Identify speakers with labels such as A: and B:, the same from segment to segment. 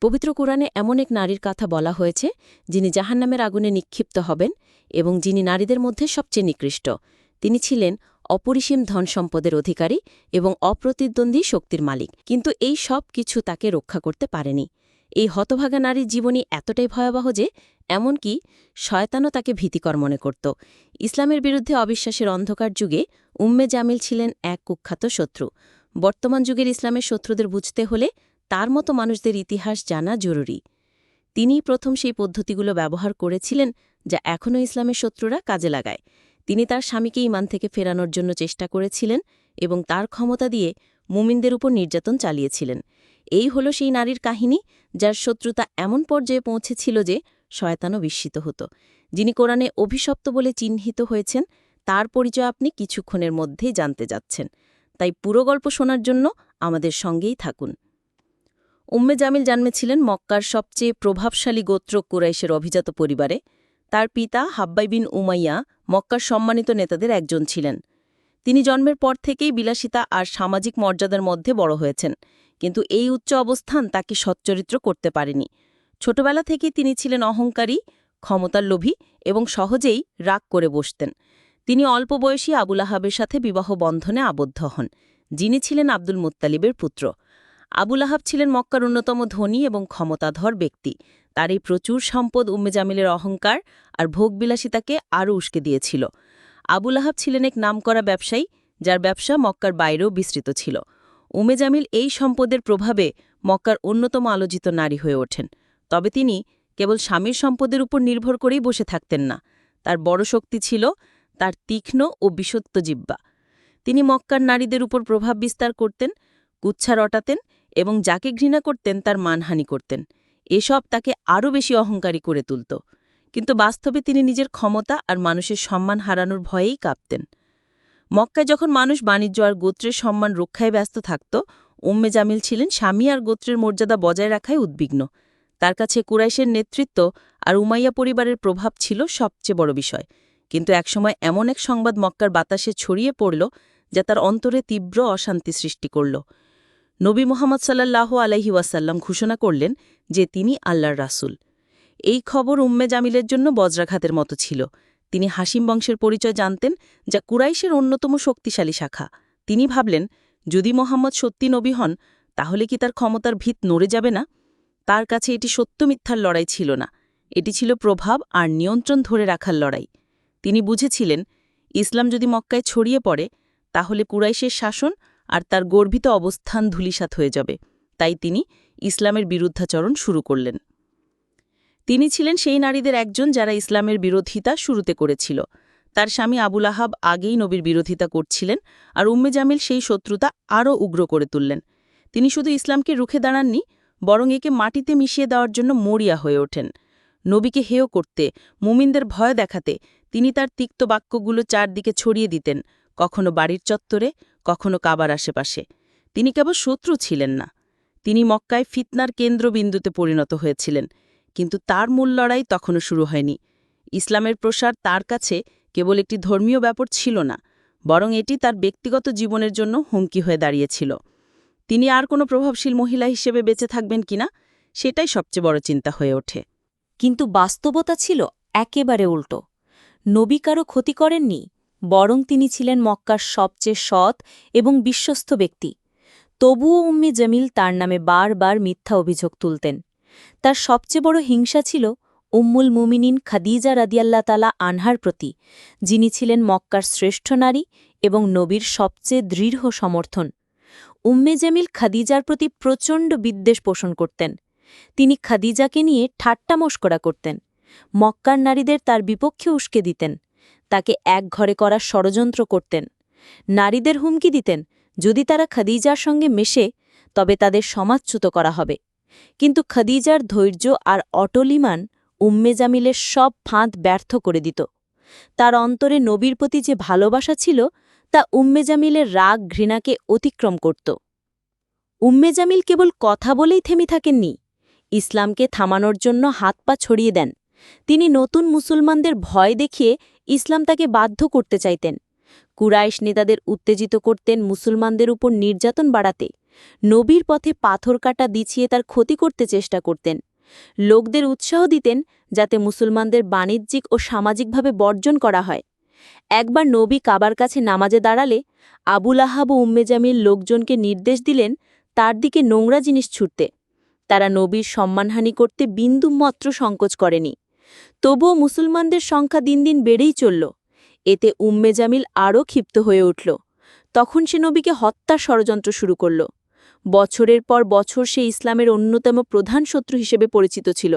A: পবিত্র কোরআনে এমন এক নারীর কথা বলা হয়েছে যিনি জাহান্নামের আগুনে নিক্ষিপ্ত হবেন এবং যিনি নারীদের মধ্যে সবচেয়ে নিকৃষ্ট। তিনি ছিলেন অপরিসীম ধন সম্পদের অধিকারী এবং অপ্রতিদ্বন্দ্বী শক্তির মালিক, কিন্তু এই সব কিছু তাকে রক্ষা করতে পারেনি। এই হতভাগা নারীর জীবনী এতটাই ভয়াবহ যে এমনকি শয়তানও তাকে ভীতিকর মনে করত। ইসলামের বিরুদ্ধে অবিশ্বাসের অন্ধকার যুগে উম্মে জামিল ছিলেন এক কুখ্যাত শত্রু। বর্তমান যুগের ইসলামের শত্রুদের বুঝতে হলে তার মতো মানুষদের ইতিহাস জানা জরুরি। তিনিই প্রথম সেই পদ্ধতিগুলো ব্যবহার করেছিলেন যা এখনও ইসলামের শত্রুরা কাজে লাগায়। তিনি তার স্বামীকে ঈমান থেকে ফেরানোর জন্য চেষ্টা করেছিলেন এবং তার ক্ষমতা দিয়ে মুমিনদের উপর নির্যাতন চালিয়েছিলেন। এই হল সেই নারীর কাহিনী যার শত্রুতা এমন পর্যায়ে পৌঁছেছিল যে শয়তানও বিস্মিত হতো। যিনি কোরআনে অভিশপ্ত বলে চিহ্নিত হয়েছেন, তার পরিচয় আপনি কিছুক্ষণের মধ্যেই জানতে যাচ্ছেন। তাই পুরো গল্প শোনার জন্য আমাদের সঙ্গেই থাকুন। উম্মে জামিল জন্মেছিলেন মক্কার সবচেয়ে প্রভাবশালী গোত্র কুরাইশের অভিজাত পরিবারে। তার পিতা হাব্বাই বিন উমাইয়া মক্কার সম্মানিত নেতাদের একজন ছিলেন। তিনি জন্মের পর থেকেই বিলাসিতা আর সামাজিক মর্যাদার মধ্যে বড় হয়েছেন, কিন্তু এই উচ্চ অবস্থান তাকে সচ্চরিত্র করতে পারেনি। ছোটবেলা থেকেই তিনি ছিলেন অহংকারী, ক্ষমতার লোভী এবং সহজেই রাগ করে বসতেন। তিনি অল্প বয়সী আবু লাহাবের সাথে বিবাহ বন্ধনে আবদ্ধ হন, যিনি ছিলেন আব্দুল মুত্তালিবের পুত্র। আবু লাহাব ছিলেন মক্কার অন্যতম ধনী এবং ক্ষমতাধর ব্যক্তি। তার এই প্রচুর সম্পদ উম্মে জামিলের অহংকার আর ভোগবিলাসিতাকে আরও উস্কে দিয়েছিল। আবু লাহাব ছিলেন এক নামকরা ব্যবসায়ী, যার ব্যবসা মক্কার বাইরেও বিস্তৃত ছিল। উম্মে জামিল এই সম্পদের প্রভাবে মক্কার অন্যতম আলোচিত নারী হয়ে ওঠেন। তবে তিনি কেবল স্বামীর সম্পদের উপর নির্ভর করেই বসে থাকতেন না। তার বড় শক্তি ছিল তার তীক্ষ্ণ ও বিশ্বস্ত জিহ্বা। তিনি মক্কার নারীদের উপর প্রভাব বিস্তার করতেন, কুচ্ছা রটাতেন এবং যাকে ঘৃণা করতেন তার মানহানি করতেন। এসব তাকে আরও বেশি অহংকারী করে তুলত। কিন্তু বাস্তবে তিনি নিজের ক্ষমতা আর মানুষের সম্মান হারানোর ভয়েই কাঁপতেন। মক্কায় যখন মানুষ বাণিজ্য আর গোত্রের সম্মান রক্ষায় ব্যস্ত থাকত, উম্মে জামিল ছিলেন স্বামী আর গোত্রের মর্যাদা বজায় রাখায় উদ্বিগ্ন। তার কাছে কুরাইশের নেতৃত্ব আর উমাইয়া পরিবারের প্রভাব ছিল সবচেয়ে বড় বিষয়। কিন্তু একসময় এমন এক সংবাদ মক্কার বাতাসে ছড়িয়ে পড়ল যা তার অন্তরে তীব্র অশান্তি সৃষ্টি করল। নবী মুহাম্মদ সাল্লাল্লাহু আলাইহি ওয়াসাল্লাম ঘোষণা করলেন যে তিনি আল্লাহর রাসূল। এই খবর উম্মে জামিলের জন্য বজ্রাঘাতের মতো ছিল। তিনি হাশিম বংশের পরিচয় জানতেন, যা কুরাইশের অন্যতম শক্তিশালী শাখা। তিনি ভাবলেন, যদি মোহাম্মদ সত্যি নবী হন, তাহলে কি তার ক্ষমতার ভিত নড়ে যাবে না? তার কাছে এটি সত্য মিথ্যার লড়াই ছিল না, এটি ছিল প্রভাব আর নিয়ন্ত্রণ ধরে রাখার লড়াই। তিনি বুঝেছিলেন, ইসলাম যদি মক্কায় ছড়িয়ে পড়ে, তাহলে কুরাইশের শাসন আর তার গর্বিত অবস্থান ধূলিসাৎ হয়ে যাবে। তাই তিনি ইসলামের বিরুদ্ধাচরণ শুরু করলেন। তিনি ছিলেন সেই নারীদের একজন যারা ইসলামের বিরোধিতা শুরুতে করেছিল। তার স্বামী আবু লাহাব আগেই নবীর বিরোধিতা করছিলেন, আর উম্মে জামিল সেই শত্রুতা আরও উগ্র করে তুললেন। তিনি শুধু ইসলামকে রুখে দাঁড়াননি, বরং একে মাটিতে মিশিয়ে দেওয়ার জন্য মরিয়া হয়ে ওঠেন। নবীকে হেয় করতে, মুমিনদের ভয় দেখাতে তিনি তার তিক্ত বাক্যগুলো চারদিকে ছড়িয়ে দিতেন, কখনো বাড়ির চত্বরে, কখনো কাবার আশেপাশে। তিনি কেবল শত্রু ছিলেন না, তিনি মক্কায় ফিতনার কেন্দ্রবিন্দুতে পরিণত হয়েছিলেন। কিন্তু তার মূল লড়াই তখনও শুরু হয়নি। ইসলামের প্রসার তার কাছে কেবল একটি ধর্মীয় ব্যাপার ছিল না, বরং এটি তার ব্যক্তিগত জীবনের জন্য হুমকি হয়ে দাঁড়িয়েছিল। তিনি আর কোনো প্রভাবশীল মহিলা হিসেবে বেঁচে থাকবেন কিনা, সেটাই সবচেয়ে বড় চিন্তা হয়ে ওঠে।
B: কিন্তু বাস্তবতা ছিল একেবারে উল্টো। নবী কারও ক্ষতি করেননি, বরং তিনি ছিলেন মক্কার সবচেয়ে সৎ এবং বিশ্বস্ত ব্যক্তি। তবুও উম্মে জামিল তার নামে বারবার মিথ্যা অভিযোগ তুলতেন। তার সবচেয়ে বড় হিংসা ছিল উম্মুল মুমিনিন খাদিজা রাদিয়াল্লাহু তাআলা আনহার প্রতি, যিনি ছিলেন মক্কার শ্রেষ্ঠ নারী এবং নবীর সবচেয়ে দৃঢ় সমর্থন। উম্মে জামিল খাদিজার প্রতি প্রচণ্ড বিদ্বেষ পোষণ করতেন। তিনি খাদিজাকে নিয়ে ঠাট্টা মশকরা করতেন, মক্কার নারীদের তার বিপক্ষে উস্কে দিতেন, তাকে এক ঘরে করার ষড়যন্ত্র করতেন। নারীদের হুমকি দিতেন, যদি তারা খাদিজার সঙ্গে মেশে তবে তাদের সমাজচ্যুত করা হবে। কিন্তু খাদিজার ধৈর্য আর অটল ঈমান উম্মে জামিলের সব ফাঁদ ব্যর্থ করে দিত। তার অন্তরে নবীর প্রতি যে ভালোবাসা ছিল, তা উম্মে জামিলের রাগ ঘৃণাকে অতিক্রম করত। উম্মে জামিল কেবল কথা বলেই থেমে থাকেননি, ইসলামকে থামানোর জন্য হাত পা ছড়িয়ে দেন। তিনি নতুন মুসলমানদের ভয় দেখিয়ে ইসলাম তাকে বাধ্য করতে চাইতেন। কুরাইশ নেতাদের উত্তেজিত করতেন মুসলমানদের উপর নির্যাতন বাড়াতে, নবীর পথে পাথর কাটা দিছিয়ে তার ক্ষতি করতে চেষ্টা করতেন। লোকদের উৎসাহ দিতেন যাতে মুসলমানদের বাণিজ্যিক ও সামাজিকভাবে বর্জন করা হয়। একবার নবী কাবার কাছে নামাজে দাঁড়ালে আবুল আহাব ও উম্মে জামিল লোকজনকে নির্দেশ দিলেন তার দিকে নোংরা জিনিস ছুঁড়তে। তারা নবীর সম্মানহানি করতে বিন্দুমাত্র সংকোচ করেনি। তবুও মুসলমানদের সংখ্যা দিন দিন বেড়েই চলল। এতে উম্মে জামিল আরও ক্ষিপ্ত হয়ে উঠল। তখন সে নবীকে হত্যার ষড়যন্ত্র শুরু করল। বছরের পর বছর সে ইসলামের অন্যতম প্রধান শত্রু হিসেবে পরিচিত ছিল।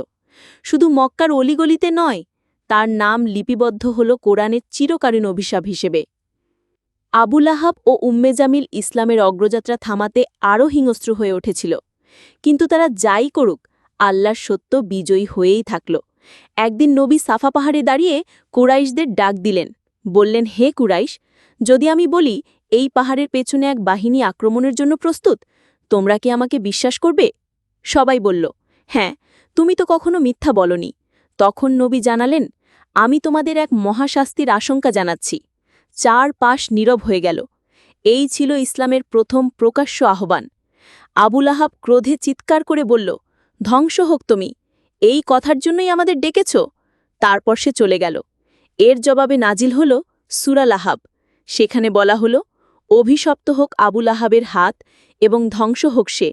B: শুধু মক্কার অলিগলিতে নয়, তার নাম লিপিবদ্ধ হল কোরআনের চিরকালীন অভিশাপ হিসেবে। আবুল আহাব ও উম্মে জামিল ইসলামের অগ্রযাত্রা থামাতে আরও হিংস্র হয়ে উঠেছিল। কিন্তু তারা যাই করুক, আল্লাহর সত্য বিজয়ী হয়েই থাকল। একদিন নবী সাফা পাহাড়ে দাঁড়িয়ে কুরাইশদের ডাক দিলেন, বললেন, হে কুরাইশ, যদি আমি বলি এই পাহাড়ের পেছনে এক বাহিনী আক্রমণের জন্য প্রস্তুত, তোমরা কি আমাকে বিশ্বাস করবে? সবাই বলল, হ্যাঁ, তুমি তো কখনো মিথ্যা বলনি। তখন নবী জানালেন, আমি তোমাদের এক মহাশাস্তির আশঙ্কা জানাচ্ছি। চারপাশ নীরব হয়ে গেল। এই ছিল ইসলামের প্রথম প্রকাশ্য আহ্বান। আবুল আহাব ক্রোধে চিৎকার করে বলল, ধ্বংস হোক তুমি, এই কথার জন্যই আমাদের ডেকেছ? তারপর সে চলে গেল। এর জবাবে নাজিল হল সূরা লাহাব। সেখানে বলা হল, অভিশপ্ত হোক আবুল আহাবের হাত এবং ধ্বংস হোক সে।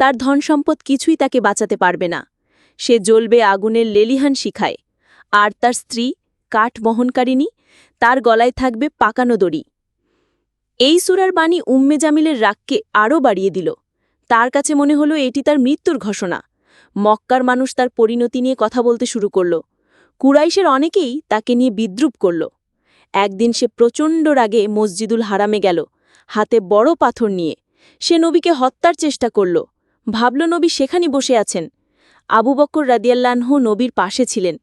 B: তার ধনসম্পদ কিছুই তাকে বাঁচাতে পারবে না। সে জ্বলবে আগুনের লেলিহান শিখায়। আর তার স্ত্রী, কাঠ বহনকারিণী, তার গলায় থাকবে পাকানো দড়ি। এই সূরার বাণী উম্মে জামিলের রাগকে আরও বাড়িয়ে দিল। তার কাছে মনে হলো এটি তার মৃত্যুর ঘোষণা। মক্কার মানুষ তার পরিণতি নিয়ে কথা বলতে শুরু করল। কুরাইশের অনেকেই তাকে নিয়ে বিদ্রূপ করল। একদিন সে প্রচণ্ড রাগে মসজিদুল হারামে গেল, হাতে বড় পাথর নিয়ে। সে নবীকে হত্যার চেষ্টা করল। ভাবল নবী সেখানে বসে আছেন। আবু বকর রাদিয়াল্লাহু নবীর পাশে ছিলেন,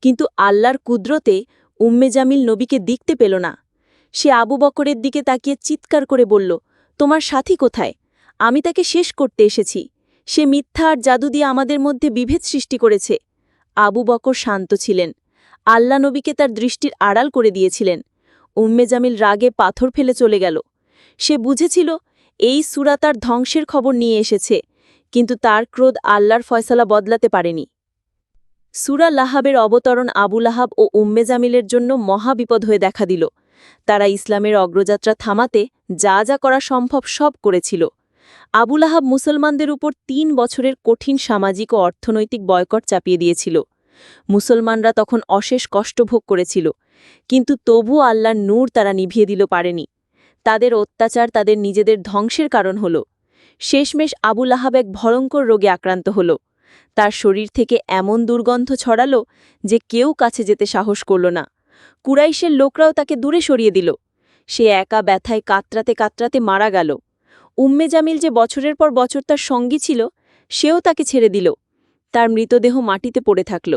B: কিন্তু আল্লাহর কুদরতে উম্মে জামিল নবীকে দেখতে পেল না। সে আবু বকরের দিকে তাকিয়ে চিৎকার করে বলল, তোমার সাথী কোথায়? আমি তাকে শেষ করতে এসেছি। সে মিথ্যা আর জাদু দিয়ে আমাদের মধ্যে বিভেদ সৃষ্টি করেছে। আবু বকর শান্ত ছিলেন। আল্লাহ নবীকে তার দৃষ্টির আড়াল করে দিয়েছিলেন। উম্মে জামিল রাগে পাথর ফেলে চলে গেল। সে বুঝেছিল এই সূরা তার ধ্বংসের খবর নিয়ে এসেছে, কিন্তু তার ক্রোধ আল্লাহর ফয়সালা বদলাতে পারেনি। সূরা লাহাবের অবতরণ আবুল আহাব ও উম্মে জামিলের জন্য মহাবিপদ হয়ে দেখা দিল। তারা ইসলামের অগ্রযাত্রা থামাতে যা যা করা সম্ভব সব করেছিল। আবুল আহাব মুসলমানদের উপর ৩ বছরের কঠিন সামাজিক ও অর্থনৈতিক বয়কট চাপিয়ে দিয়েছিল। মুসলমানরা তখন অশেষ কষ্ট ভোগ করেছিল, কিন্তু তবু আল্লাহর নূর তারা নিভিয়ে দিল পারেনি। তাদের অত্যাচার তাদের নিজেদের ধ্বংসের কারণ হল। শেষমেশ আবুল আহাব এক ভয়ঙ্কর রোগে আক্রান্ত হল। তার শরীর থেকে এমন দুর্গন্ধ ছড়াল যে কেউ কাছে যেতে সাহস করল না। কুরাইশের লোকরাও তাকে দূরে সরিয়ে দিল। সে একা ব্যথায় কাতরাতে কাতরাতে মারা গেল। উম্মে জামিল যে বছরের পর বছর তার সঙ্গী ছিল, সেও তাকে ছেড়ে দিল। তার মৃতদেহ মাটিতে পড়ে থাকল।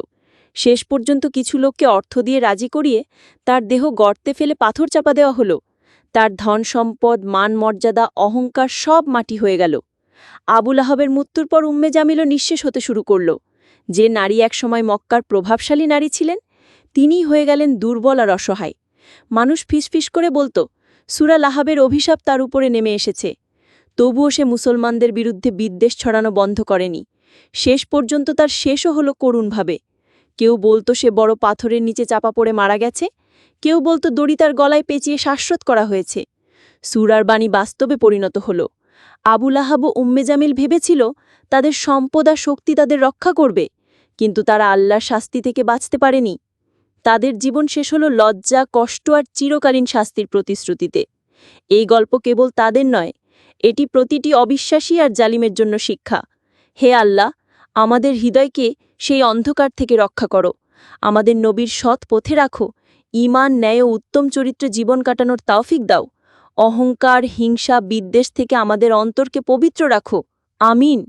B: শেষ পর্যন্ত কিছু লোককে অর্থ দিয়ে রাজি করিয়ে তার দেহ গর্তে ফেলে পাথর চাপা দেওয়া হল। তার ধন সম্পদ, মান মর্যাদা, অহংকার সব মাটি হয়ে গেল। আবুল আহাবের মৃত্যুর পর উম্মে জামিলও নিঃশেষ হতে শুরু করল। যে নারী একসময় মক্কার প্রভাবশালী নারী ছিলেন, তিনিই হয়ে গেলেন দুর্বল আর অসহায়। মানুষ ফিসফিস করে বলত, সূরা লাহাবের অভিশাপ তার উপরে নেমে এসেছে। তবুও সে মুসলমানদের বিরুদ্ধে বিদ্বেষ ছড়ানো বন্ধ করেনি। শেষ পর্যন্ত তার শেষও হল করুণভাবে। কেউ বলতো সে বড় পাথরের নিচে চাপা পড়ে মারা গেছে, কেউ বলতো দড়ি তার গলায় পেঁচিয়ে শ্বাসরোধ করা হয়েছে। সূরার বাণী বাস্তবে পরিণত হল। আবুল আহাব ও উম্মে জামিল ভেবেছিল তাদের সম্পদ আর শক্তি তাদের রক্ষা করবে, কিন্তু তারা আল্লাহর শাস্তি থেকে বাঁচতে পারেনি। তাদের জীবন শেষ হল লজ্জা, কষ্ট আর চিরকালীন শাস্তির প্রতিশ্রুতিতে। এই গল্প কেবল তাদের নয়, এটি প্রতিটি অবিশ্বাসী আর জালিমের জন্য শিক্ষা। হে আল্লাহ, আমাদের হৃদয়কে সেই অন্ধকার থেকে রক্ষা করো। আমাদের নবীর সৎ পথে রাখো। ঈমান, ন্যায় ও উত্তম চরিত্রে জীবন কাটানোর তৌফিক দাও। অহংকার, হিংসা, বিদ্বেষ থেকে আমাদের অন্তরকে পবিত্র রাখো। আমিন।